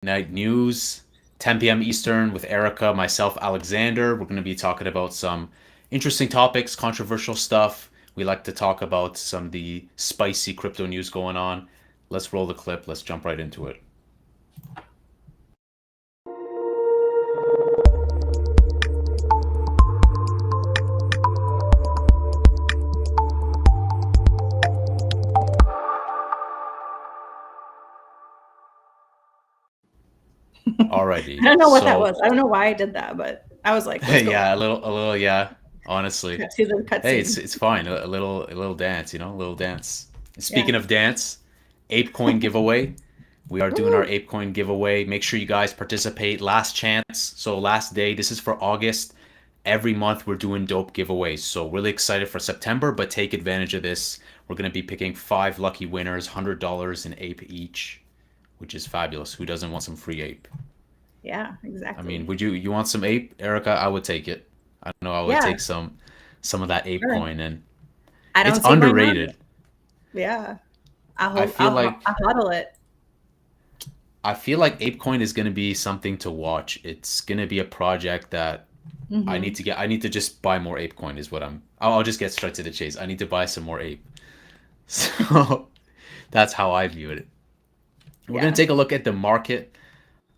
Weeknight News, 10 p.m. Eastern with Erica, myself, Alexander. We're going to be talking about some interesting topics, controversial stuff. We like to talk about some of the spicy crypto news going on. Let's roll the clip. Let's jump right into it. I Alrighty. don't know what that So, was. I don't know why I did that, but I was like, let's go. yeah, a little, yeah. Honestly, Cut to the hey, cutscene. it's fine. A little dance, a little dance. Yeah. Speaking of dance, Apecoin giveaway. We are doing our Woo! Apecoin giveaway. Make sure you guys participate. Last chance. So last day. This is for August. Every month we're doing dope giveaways. So really excited for September, but take advantage of this. We're gonna be picking 5 lucky winners, $100 in ape each, which is fabulous. Who doesn't want some free ape? Yeah, I mean, exactly. would you want some ape, Erica? I would take it. I know I would Yeah, take some of that ape sure. coin, and I it's don't see why not. underrated. Yeah. I feel like I'll hodl it. I feel like ApeCoin is gonna be something to watch. It's gonna be a project that Hmm. I need to just buy more ApeCoin is what I'll just get straight to the chase. I need to buy some more ape. So that's how I view it. We're gonna Yeah. take a look at the market.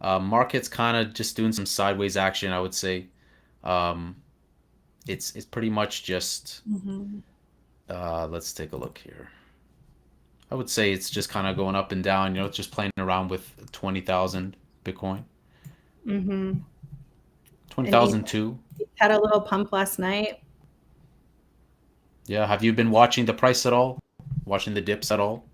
Market's kind of just doing some sideways action, I would say. Um, it's pretty much just Hmm. let's take a look here. I would say it's just kind of going up and down, it's just playing around with 20,000 Bitcoin. Hmm. And you 20,002. had a little pump last night. Yeah, have you been watching the price at all? Watching the dips at all?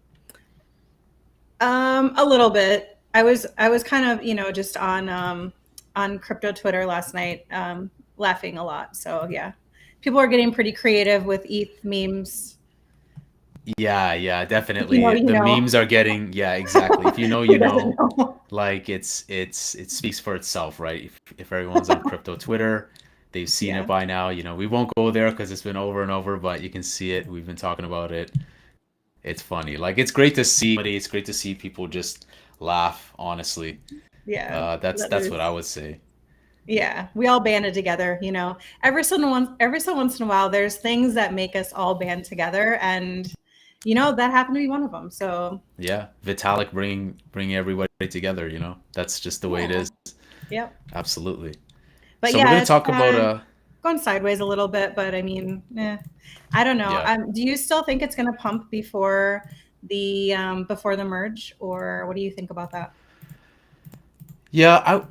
A little bit. I was kind of, just on crypto Twitter last night, laughing a lot. So yeah. People are getting pretty creative with ETH memes. Yeah, yeah, If you know, definitely. you The know. memes are getting, yeah, exactly. If you know, you Who doesn't know. know? Like it speaks for itself, right? If everyone's on crypto Twitter, they've seen it Yeah. by now. We won't go there because it's been over and over, but you can see it. We've been talking about it. It's funny. Like it's great to see. It's great to see people just laugh. Honestly, Yeah. that's what I would say. Yeah, we all banded together, every so once in a while there's things that make us all band together, and that happened to be one of them. So, Yeah, Vitalik bringing everybody together. That's just the way it yeah. is. Yep. Absolutely. But So we're yeah, gonna it's talk about going sideways a little bit, but I mean, I don't know. yeah. Do you still think it's going to pump before the merge, or what do you think about that? Yeah,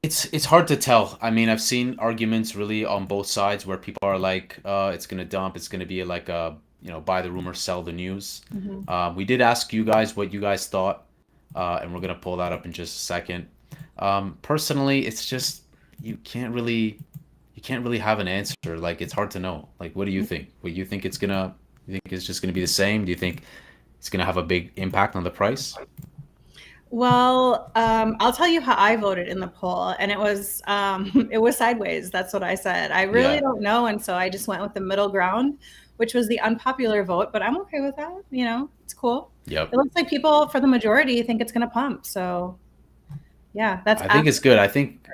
it's hard to tell. I mean, I've seen arguments really on both sides where people are like, it's gonna dump, it's gonna be like buy the rumor, sell the news. Hmm. We did ask you guys what you guys thought, and we're gonna pull that up in just a second. Personally, it's just you can't really you can't really have an answer. Like it's hard to know. Like, what do you think? What you think you think it's just gonna be the same? Do you think it's gonna have a big impact on the price? Well, I'll tell you how I voted in the poll, and it was sideways. That's what I said. I really Yeah. don't know, and so I just went with the middle ground, which was the unpopular vote. But I'm okay with that. It's cool. Yep. It looks like people, for the majority, think it's going to pump. So yeah, that's I think after it's good. I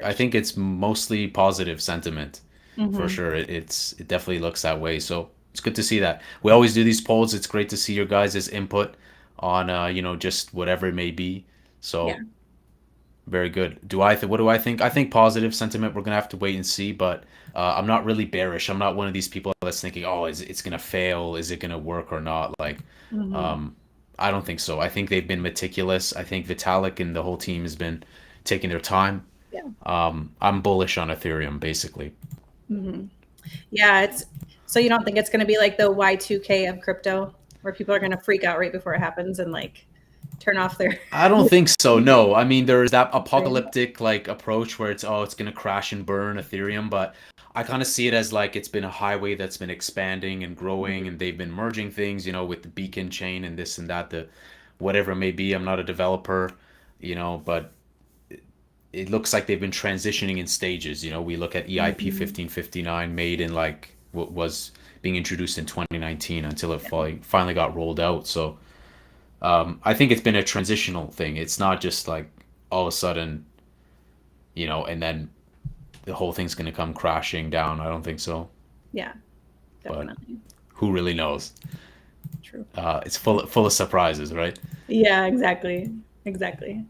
March. think it's mostly positive sentiment for Hmm. sure. It definitely looks that way. So it's good to see that. We always do these polls. It's great to see your guys' input on just whatever it may be. Yeah. So very good. What do I think? I think positive sentiment. We're gonna have to wait and see, but I'm not really bearish. I'm not one of these people that's thinking, oh, it's gonna fail? Is it gonna work or not? Like, Hmm. um, I don't think so. I think they've been meticulous. I think Vitalik and the whole team has been taking their time. Yeah. I'm bullish on Ethereum, basically. Hmm. Yeah. It's so you don't think it's going to be like the Y2K of crypto, where people are going to freak out right before it happens and like turn off their I don't think so. No, I mean there's that screen. apocalyptic like approach where it's gonna crash and burn Ethereum, but I kind of see it as like it's been a highway that's been expanding and growing, and they've been merging things, with the beacon chain and this and that, the whatever it may be. I'm not a developer, but it looks like they've been transitioning in stages. We look at EIP Hmm. 1559 made in like what was being introduced in 2019 until it Yeah. finally got rolled out. So I think it's been a transitional thing. It's not just like all of a sudden, and then the whole thing's going to come crashing down. I don't think so, Yeah, but definitely. who really knows? True. It's full of surprises, right? Yeah, exactly. Exactly.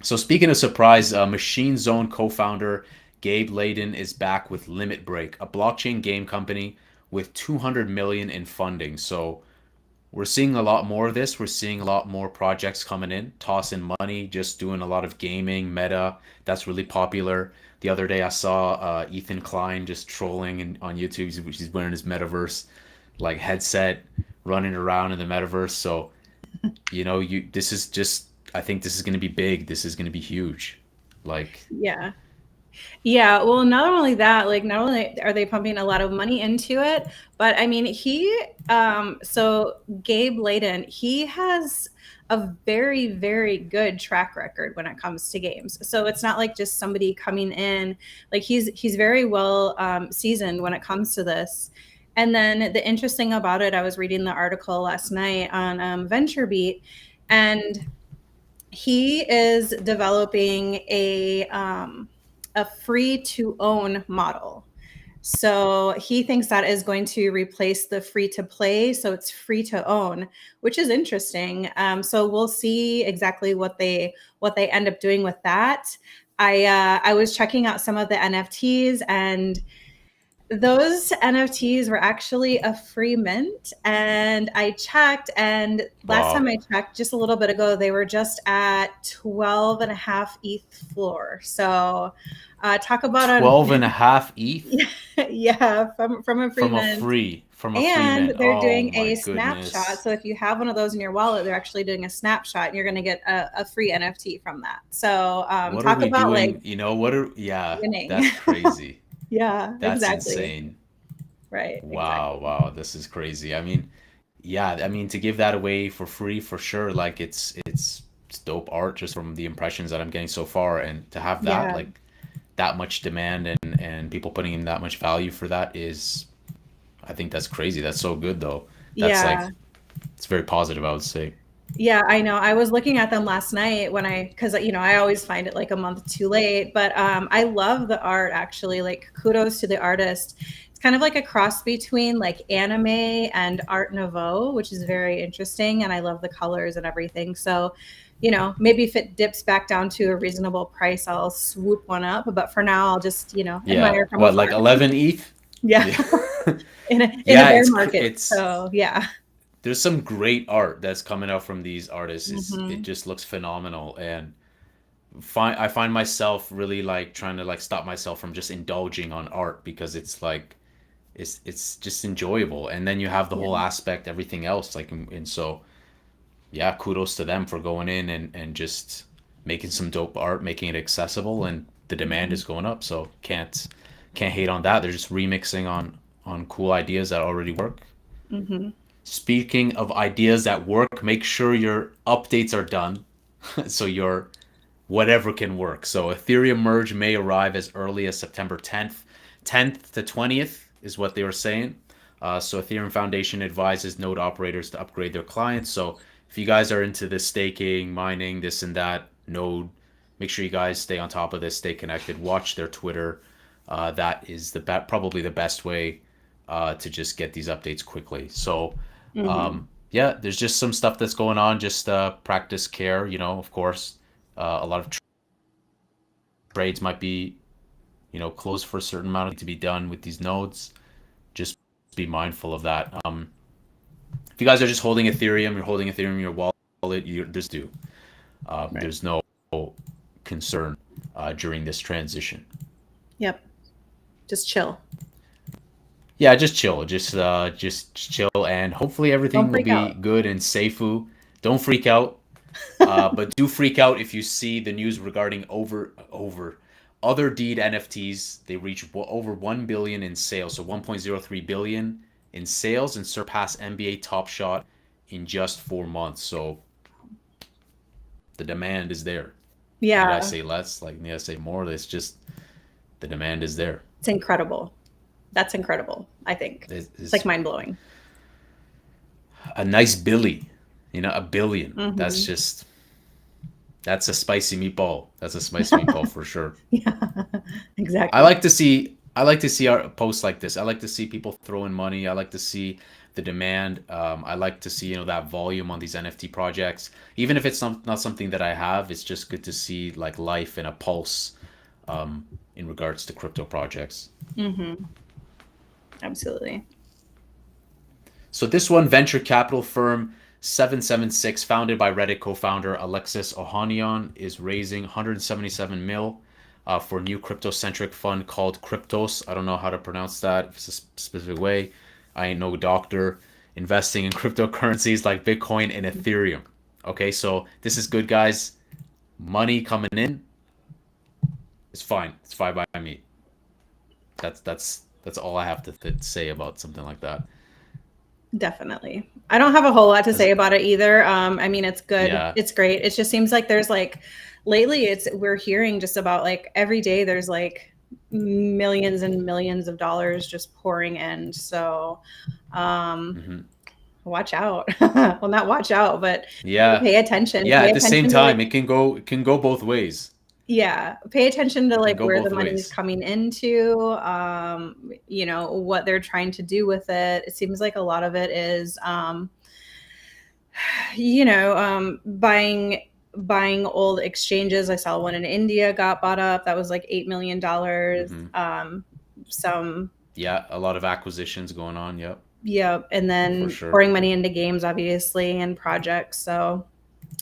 So speaking of surprise, Machine Zone co-founder Gabe Layden is back with Limit Break, a blockchain game company with 200 million in funding. So we're seeing a lot more of this. We're seeing a lot more projects coming in, tossing money, just doing a lot of gaming, meta. That's really popular. The other day I saw Ethan Klein just trolling on YouTube. He's wearing his metaverse like headset, running around in the metaverse. So you this is just I think this is going to be big. This is going to be huge. Like, Yeah. Yeah, well, not only that, like not only are they pumping a lot of money into it, but I mean, so Gabe Layden, he has a very, very good track record when it comes to games. So it's not like just somebody coming in, like he's very well seasoned when it comes to this. And then the interesting about it, I was reading the article last night on VentureBeat, and he is developing a free to own model. So he thinks that is going to replace the free to play. So it's free to own, which is interesting. So we'll see exactly what they end up doing with that. I was checking out some of the NFTs, and those NFTs were actually a free mint. And I checked, and last time wow, I checked, just a little bit ago, they were just at 12 and a half ETH floor. So talk about 12 and a half ETH yeah, from a free mint. from a free And mint. they're Oh doing my a snapshot. goodness. So if you have one of those in your wallet, they're actually doing a snapshot, and you're going to get a free NFT from that. So What are talk we about like doing? What are, yeah, winning. that's crazy. Yeah, That's exactly. insane. Right, Wow, exactly. wow, this is crazy. I mean, yeah, I mean to give that away for free for sure, like it's dope art just from the impressions that I'm getting so far, and to have that Yeah. like that much demand and people putting in that much value for that is I think that's crazy. That's so good though. That's like Yeah. it's very positive, I would say. Yeah, I know. I was looking at them last night because I always find it like a month too late, but I love the art actually. Like kudos to the artist. It's kind of like a cross between like anime and Art Nouveau, which is very interesting, and I love the colors and everything. So, maybe if it dips back down to a reasonable price, I'll swoop one up, but for now I'll just, Yeah. admire from What, afar. like 11 ETH? Yeah. Yeah. In a Yeah, bear it's market. it's So, yeah. there's some great art that's coming out from these artists. It Mhm. just looks phenomenal, and I find myself really like trying to like stop myself from just indulging on art because it's like it's just enjoyable, and then you have the whole Yeah. aspect, everything else, like, and so yeah, kudos to them for going in and just making some dope art, making it accessible, and the demand Mhm. is going up. So can't hate on that. They're just remixing on cool ideas that already work. Mhm. Speaking of ideas that work, make sure your updates are done so your whatever can work. So Ethereum Merge may arrive as early as September 10th to 20th is what they were saying. So Ethereum Foundation advises node operators to upgrade their clients. So if you guys are into this staking, mining, this and that node, make sure you guys stay on top of this, stay connected, watch their Twitter. That is probably the best way to just get these updates quickly. So Mhm. yeah, there's just some stuff that's going on. Just practice care, of course. A lot of trades might be, closed for a certain amount of to be done with these nodes. Just be mindful of that. If you guys are just holding Ethereum, you're holding Ethereum in your wallet, there's due. Right. There's no concern during this transition. Yep. Just chill. Yeah, just chill. Just chill, and hopefully Don't everything will freak be out. good and safe. Don't freak out. But do freak out if you see the news regarding over other deed NFTs. They reach over 1 billion in sales, so 1.03 billion in sales, and surpass NBA Top Shot in just 4 months. So the demand is there. Need I Yeah, say less? Like, need I say more? It's just the demand is there. it's incredible. That's incredible, I think. It's like It's mind blowing. a nice Billy, a billion. That's Hmm. just That's a spicy meatball. That's a spicy meatball for sure. Yeah, I exactly. like to see I like to see our posts like this. I like to see people throwing money. I like to see the demand. I like to see that volume on these NFT projects. Even if it's not something that I have, it's just good to see like life and a pulse um, in regards to crypto projects. Mm-hmm. Absolutely. So this one, venture capital firm 776, founded by Reddit co-founder Alexis Ohanian, is raising 177 mil for a new crypto-centric fund called Cryptos. I don't know how to pronounce that. If it's a specific way. I ain't no doctor. Investing in cryptocurrencies like Bitcoin and Ethereum. Okay, so this is good, guys. Money coming in. It's fine. It's fine by me. That's all I have to say about something like that. Definitely. I don't have a whole lot to As, say about it either. I mean, it's good. yeah. It's great. It just seems like there's like lately we're hearing just about like every day there's like millions and millions of dollars just pouring in. So um Mm-hmm. watch out. Well, not watch out, but Yeah. pay attention. Yeah, Pay at the same attention to time, like it can go both ways. yeah, pay attention to It can like go where the both money is ways. coming into, what they're trying to do with it. It seems like a lot of it is buying old exchanges. I saw one in India got bought up. That was like $8 million. Hmm. Some Yeah, a lot of acquisitions going on. Yep, yeah, and for then sure. pouring money into games, obviously, and projects. So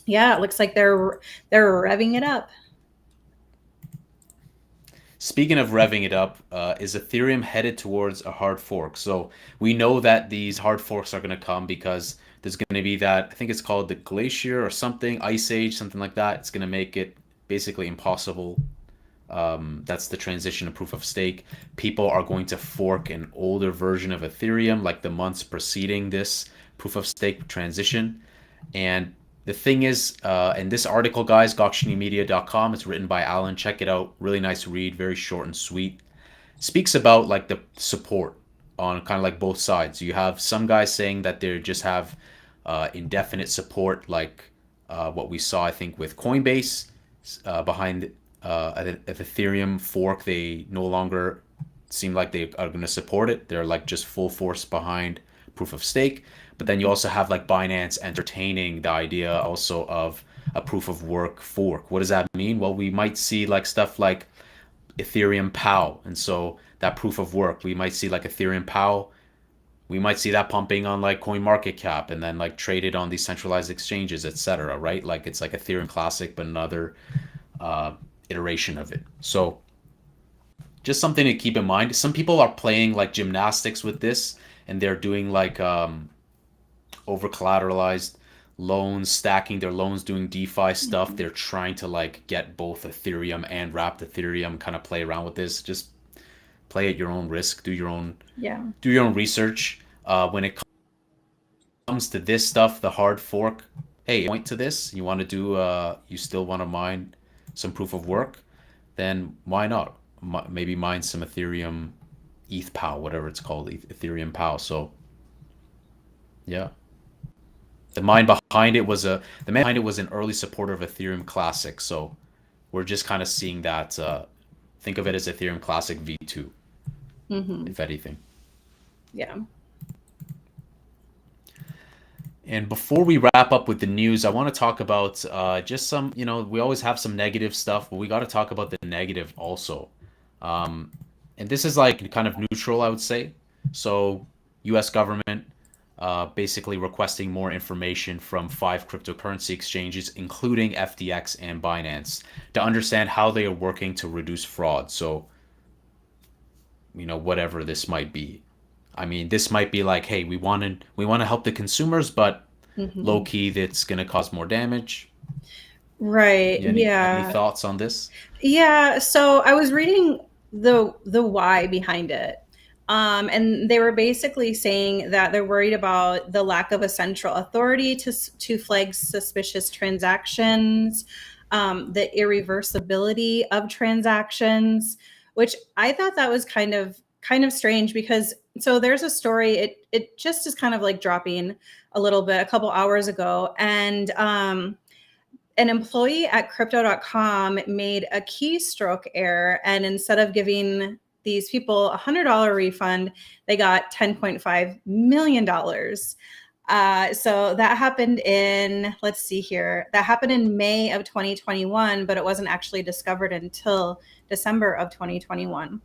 yeah, it looks like they're revving it up. Speaking of revving it up, is Ethereum headed towards a hard fork? So we know that these hard forks are going to come because there's going to be that, I think it's called the glacier or something, ice age, something like that. It's going to make it basically impossible. That's the transition to proof of stake. People are going to fork an older version of Ethereum, like the months preceding this proof of stake transition. And the thing is, in this article, guys, gawkshinymedia.com, it's written by Alan. Check it out. Really nice read, very short and sweet. Speaks about like the support on kind of like both sides. You have some guys saying that they just have indefinite support, like what we saw, I think, with Coinbase behind at Ethereum fork. They no longer seem like they are going to support it. They're like just full force behind proof of stake. But then you also have like Binance entertaining the idea also of a proof of work fork. What does that mean? Well, we might see like stuff like Ethereum POW. And so that proof of work, we might see like Ethereum POW. We might see that pumping on like coin market cap and then like traded on these centralized exchanges, etc. Right? Like it's like Ethereum Classic, but another uh, iteration of it. So just something to keep in mind. Some people are playing like gymnastics with this and they're doing like over collateralized loans, stacking their loans, doing DeFi stuff. They're trying to like get both Ethereum and wrapped Ethereum, kind of play around with this. Just play at your own risk, Yeah. do your own research. When it comes to this stuff, the hard fork, hey, point to this, you want to do, you still want to mine some proof of work, then why not? Maybe mine some Ethereum ETH POW, whatever it's called, Ethereum POW. So yeah. The man behind it was an early supporter of Ethereum Classic, so we're just kind of seeing that. Think of it as Ethereum Classic V2, Hmm. if anything. Yeah. And before we wrap up with the news, I want to talk about just some. We always have some negative stuff, but we got to talk about the negative also. Um, and this is like kind of neutral, I would say. So, U.S. government basically requesting more information from 5 cryptocurrency exchanges, including FTX and Binance, to understand how they are working to reduce fraud. So, whatever this might be. I mean, this might be like, hey, we want to help the consumers, but low Hmm. key, that's gonna cause more damage. Right. Any Yeah. thoughts on this? Yeah, so I was reading the why behind it. And they were basically saying that they're worried about the lack of a central authority to flag suspicious transactions, the irreversibility of transactions, which I thought that was kind of strange because so there's a story. It just is kind of like dropping a little bit a couple hours ago, an employee at crypto.com made a keystroke error, and instead of giving these people a $100 refund, they got $10.5 million. So that happened in, let's see here, that happened in May of 2021, but it wasn't actually discovered until December of 2021.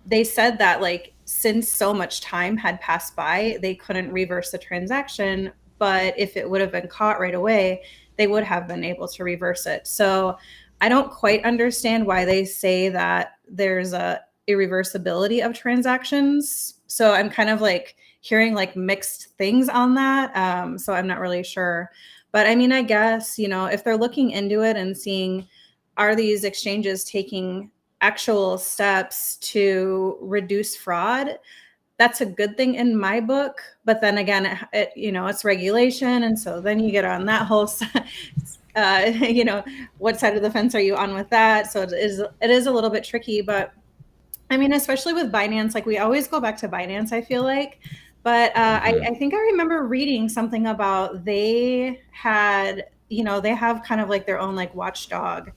They said that like since so much time had passed by, they couldn't reverse the transaction, but if it would have been caught right away, they would have been able to reverse it. So I don't quite understand why they say that there's a irreversibility of transactions. So I'm kind of like hearing like mixed things on that. So I'm not really sure. But I mean, I guess, you know, if they're looking into it and seeing, are these exchanges taking actual steps to reduce fraud, that's a good thing in my book. But then again, it you know, it's regulation, and so then you get on that whole you know, what side of the fence are you on with that? So it is a little bit tricky. But I mean, especially with Binance, like we always go back to Binance, I feel like. But I think I remember reading something about they had, you know, they have kind of like their own like watchdog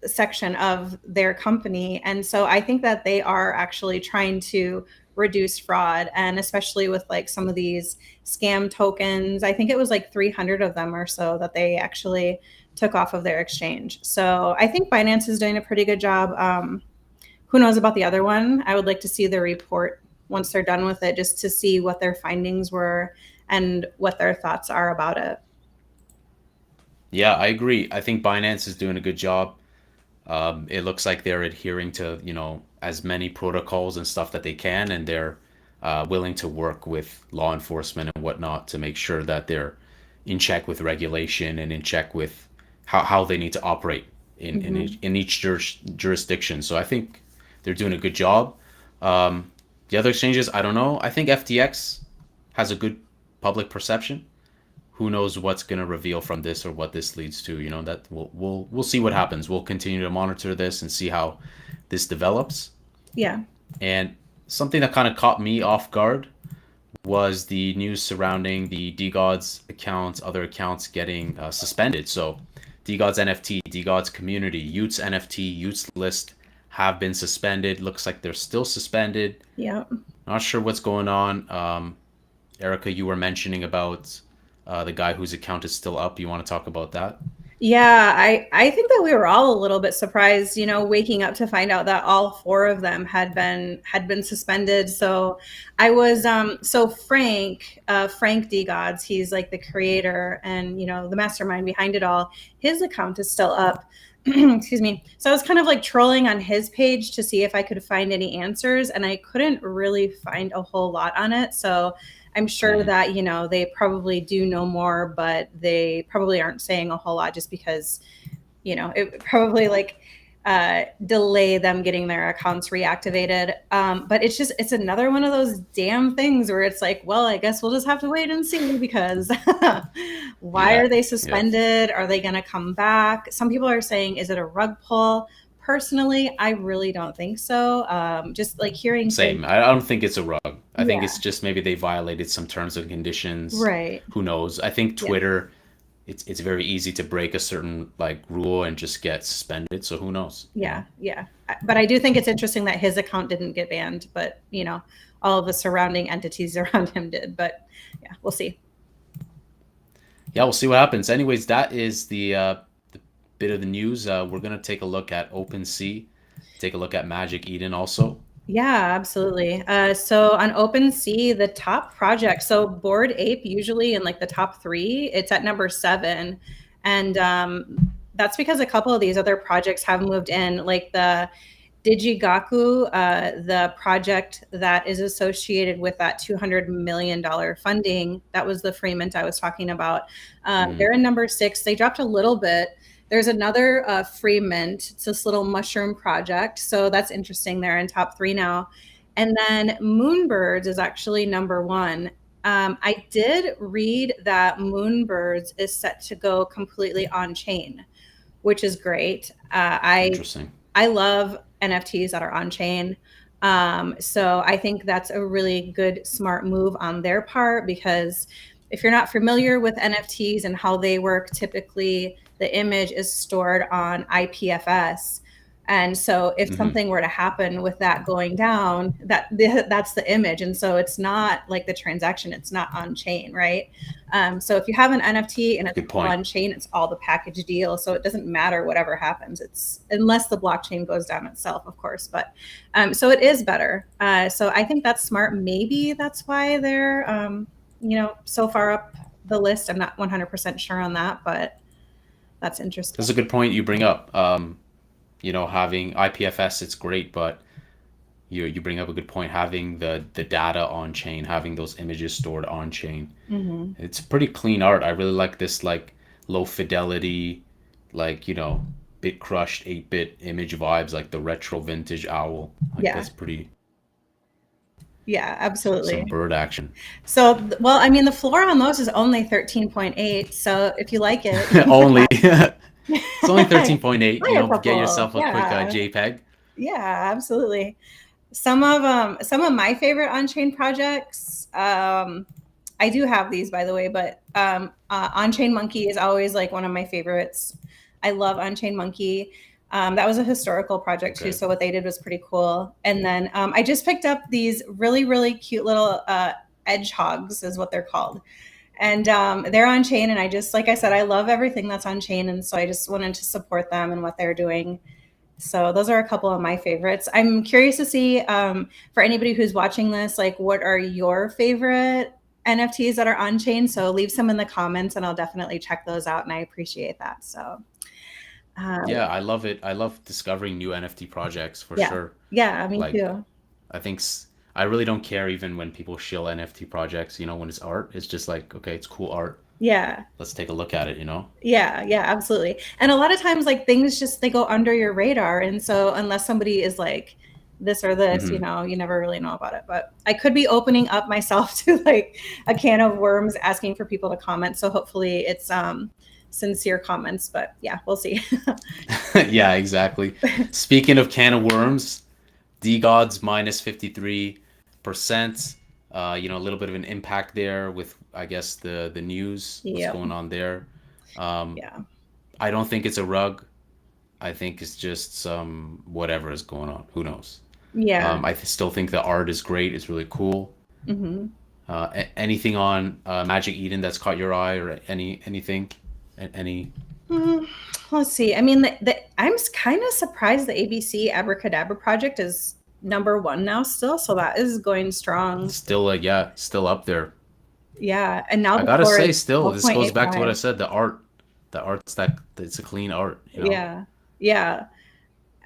section of their company. And so I think that they are actually trying to reduce fraud, and especially with like some of these scam tokens. I think it was like 300 of them or so that they actually took off of their exchange. So I think Binance is doing a pretty good job. Who knows about the other one? I would like to see the report once they're done with it, just to see what their findings were and what their thoughts are about it. Yeah, I agree. I think Binance is doing a good job. It looks like they're adhering to, you know, as many protocols and stuff that they can, and they're willing to work with law enforcement and whatnot to make sure that they're in check with regulation and in check with how they need to operate in each jurisdiction. So I think they're doing a good job. The other exchanges, I don't know. I think FTX has a good public perception. Who knows what's going to reveal from this or what this leads to? You know, that we'll see what happens. We'll continue to monitor this and see how this develops. Yeah. And something that kind of caught me off guard was the news surrounding the DGods accounts, other accounts getting suspended. So DGods NFT, DGods community, Utes NFT, Utes list have been suspended. Looks like they're still suspended. Yeah. Not sure what's going on. Erica, you were mentioning about the guy whose account is still up. You want to talk about that? Yeah, I think that we were all a little bit surprised, you know, waking up to find out that all four of them had been suspended. So I was so Frank D Gods, he's like the creator and, you know, the mastermind behind it all. His account is still up. Excuse me. So I was kind of like trolling on his page to see if I could find any answers, and I couldn't really find a whole lot on it. So I'm sure that, you know, they probably do know more, but they probably aren't saying a whole lot just because, you know, it probably like delay them getting their accounts reactivated. But it's another one of those damn things where it's like, well, I guess we'll just have to wait and see, because why are they suspended? Are they going to come back? Some people are saying, is it a rug pull? Personally, I really don't think so. Just like hearing Same. I don't think it's a rug. I think it's just maybe they violated some terms and conditions. Right. Who knows? I think Twitter, it's very easy to break a certain like rule and just get suspended. So who knows? Yeah. But I do think it's interesting that his account didn't get banned, but you know, all of the surrounding entities around him did. But yeah, we'll see. Yeah, we'll see what happens. Anyways, that is the bit of the news. We're gonna take a look at OpenSea, take a look at Magic Eden also. Yeah, absolutely. So on OpenSea, the top project, so Bored Ape usually in like the top 3, it's at number 7. And that's because a couple of these other projects have moved in, like the Digigaku, the project that is associated with that $200 million funding. That was the free mint I was talking about. They're in number 6. They dropped a little bit. There's another free mint. It's this little mushroom project. So that's interesting. They're in top 3 now. And then Moonbirds is actually number 1. I did read that Moonbirds is set to go completely on chain, which is great. Interesting. I love NFTs that are on chain. So I think that's a really good, smart move on their part, because if you're not familiar with NFTs and how they work, typically the image is stored on IPFS. And so if Hmm. something were to happen with that going down, that's the image. And so it's not like the transaction, it's not on chain, right? So if you have an NFT and it's Good point. on chain, it's all the package deal. So it doesn't matter whatever happens. It's unless the blockchain goes down itself, of course. But so it is better. So I think that's smart. Maybe that's why they're so far up the list. I'm not 100% sure on that, but that's interesting. That's a good point you bring up. Having IPFS, it's great, but you bring up a good point. Having the data on chain, having those images stored on chain, Mm-hmm. it's pretty clean art. I really like this like low fidelity, like bit crushed 8-bit image vibes, like the retro vintage owl. Like Yeah. that's pretty Yeah, some absolutely. bird action. So, well, I mean, the floor on those is only 13.8. So if you like it, you can Only buy it's only 13.8. buy a Get couple. yourself a quick Yeah. JPEG. Yeah, absolutely. Some of my favorite on-chain projects, I do have these, by the way, but On-Chain Monkey is always like one of my favorites. I love On-Chain Monkey. That was a historical project too, Okay. so what they did was pretty cool. And then I just picked up these really, really cute little edge hogs, is what they're called. And they're on chain, and I just, like I said, I love everything that's on chain, and so I just wanted to support them and what they're doing. So those are a couple of my favorites. I'm curious to see for anybody who's watching this, like, what are your favorite NFTs that are on chain? So leave some in the comments, and I'll definitely check those out. And I appreciate that. So Yeah, I love it. I love discovering new NFT projects for yeah, sure. yeah, me Like, too. I think I really don't care even when people shill NFT projects, when it's art. It's just like, okay, it's cool art. Yeah, Let's take a look at it. yeah, yeah, absolutely. And a lot of times, like, things just they go under your radar, and so unless somebody is like this or this, Hmm. you never really know about it. But I could be opening up myself to like a can of worms, asking for people to comment. So hopefully it's sincere comments. But yeah, we'll see. Yeah, exactly. Speaking of can of worms, D Gods minus 53%. A little bit of an impact there with, I guess, the news, what's Yep. going on there. Um, Yeah. I don't think it's a rug. I think it's just some whatever is going on. Who knows? Yeah. Still think the art is great. It's really cool. Hmm. Anything on Magic Eden that's caught your eye, or anything? Any? Let's see. I mean, I'm kind of surprised the ABC Abracadabra project is #1 now still. So that is going strong. Still, yeah, still up there. Yeah. And now I the gotta floor say, is still, this goes back to what I 12.85. said. The art's that it's a clean art. Yeah. Yeah.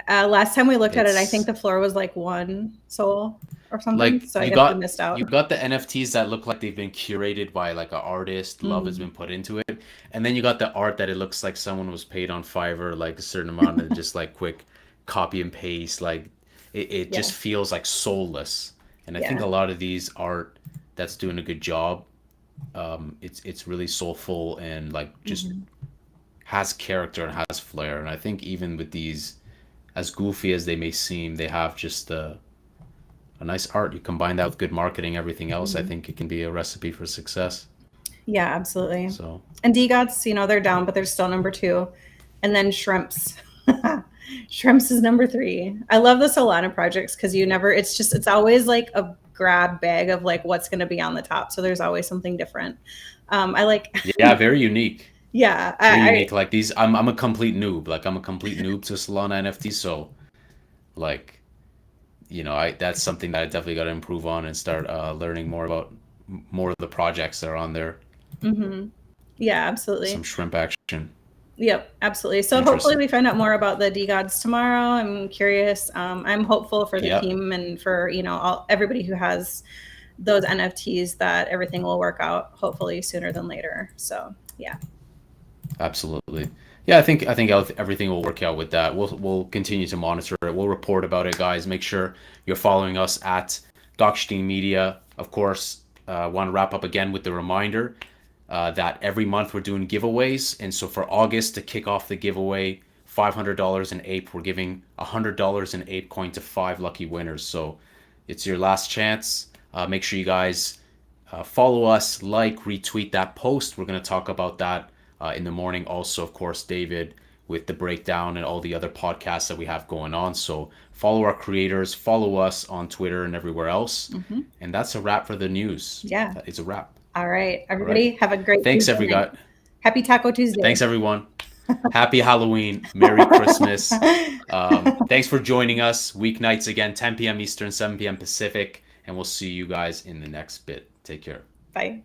Last time we looked at it, I think It's the floor was like 1 soul or something. like So I guess we missed you out. got the NFTs that look like they've been curated by like an artist. Love has Mm. been put into it, and then you got the art that it looks like someone was paid on Fiverr like a certain amount and just like quick copy and paste. Like it Yeah. just feels like soulless. And I think Yeah. a lot of these art that's doing a good job. It's really soulful and like just Hmm. has character and has flair. And I think even with these, as goofy as they may seem, they have just a nice art. You combine that with good marketing, everything else, I Hmm. think it can be a recipe for success. Yeah, absolutely. So, And DGOTS, they're down, but they're still #2. And then Shrimps. Shrimps is #3. I love the Solana projects because it's always like a grab bag of like what's going to be on the top. So there's always something different. I like, yeah, very unique. yeah, Very unique. Like these, I'm a complete noob. Like I'm a complete noob to Solana NFT. So, like, I that's something that I definitely got to improve on and start learning more about more of the projects that are on there. hmm yeah, absolutely. Some shrimp action. Yep, absolutely. So hopefully Interesting. we find out more about the DGODs tomorrow. I'm curious. I'm hopeful for the Yeah, team and for, everybody who has those NFTs that everything will work out hopefully sooner than later. So yeah. absolutely. Yeah, I think everything will work out with that. We'll continue to monitor it. We'll report about it, guys. Make sure you're following us at Dockstein Media. Of course, want to wrap up again with the reminder that every month we're doing giveaways, and so for August to kick off the giveaway, $500 in ape. We're giving $100 in Apecoin to 5 lucky winners. So it's your last chance. Make sure you guys Follow us, like, retweet that post. We're going to talk about that in the morning. Also, of course, David with the breakdown and all the other podcasts that we have going on. So follow our creators, follow us on Twitter and everywhere else. And that's a wrap for the news. Yeah. It's a wrap. All right. Everybody have a great Thanks, Tuesday everyone. night. Happy Taco Tuesday. Thanks, everyone. Happy Halloween. Merry Christmas. Thanks for joining us. Weeknights again, 10 p.m. Eastern, 7 p.m. Pacific. And we'll see you guys in the next bit. Take care. Bye.